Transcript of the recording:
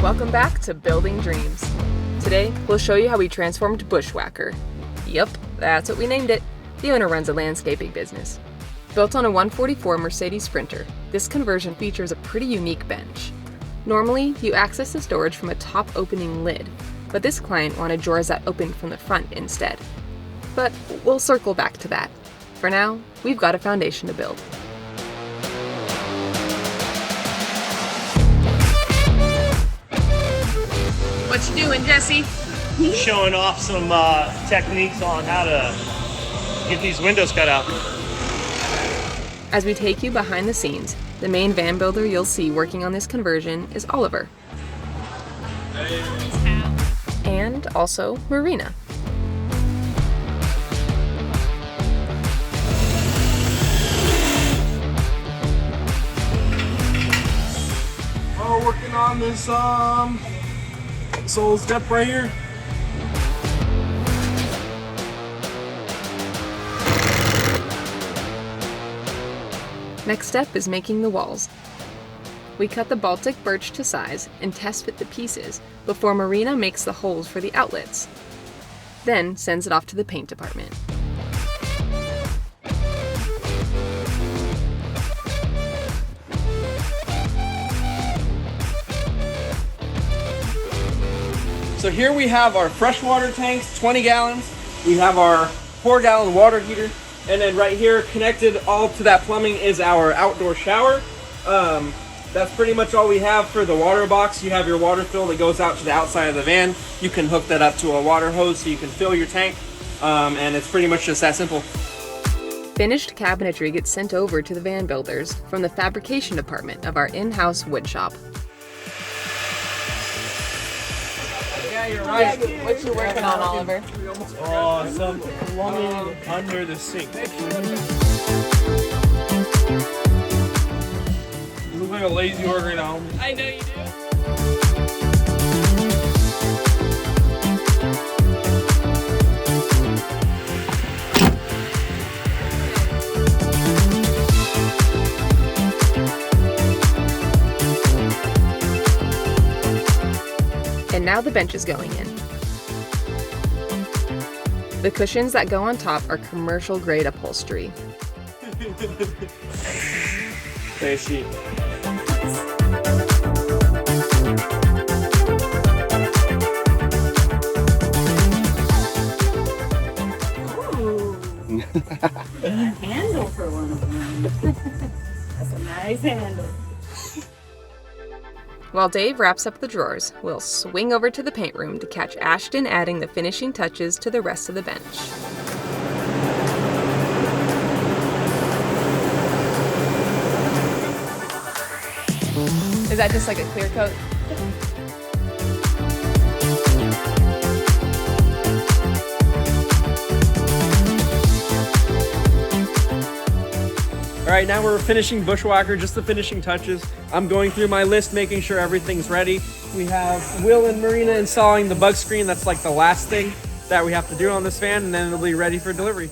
Welcome back to Building Dreams. Today, we'll show you how we transformed Bushwhacker. Yup, that's what we named it. The owner runs a landscaping business. Built on a 144 Mercedes Sprinter, this conversion features a pretty unique bench. Normally, you access the storage from a top opening lid, but this client wanted drawers that opened from the front instead. But we'll circle back to that. For now, we've got a foundation to build. What you doing, Jesse? Showing off some techniques on how to get these windows cut out. As we take you behind the scenes, the main van builder you'll see working on this conversion is Oliver. And also Marina. We're working on this sole step right here. Next step is making the walls. We cut the Baltic birch to size and test fit the pieces before Marina makes the holes for the outlets. Then sends it off to the paint department. So here we have our freshwater tanks, 20 gallons. We have our 4-gallon water heater. And then right here, connected all to that plumbing, is our outdoor shower. That's pretty much all we have for the water box. You have your water fill that goes out to the outside of the van. You can hook that up to a water hose so you can fill your tank. And it's pretty much just that simple. Finished cabinetry gets sent over to the van builders from the fabrication department of our in-house wood shop. Yeah, you're right. What you working on, Oliver? Oh, some plumbing under the sink. You look like a lazy organ now. I know you do. And now the bench is going in. The cushions that go on top are commercial grade upholstery. Tasty. Handle for one of them. That's a nice handle. While Dave wraps up the drawers, we'll swing over to the paint room to catch Ashton adding the finishing touches to the rest of the bench. Is that just like a clear coat? All right, now we're finishing Bushwhacker, just the finishing touches. I'm going through my list, making sure everything's ready. We have Will and Marina installing the bug screen. That's like the last thing that we have to do on this van, and then it'll be ready for delivery.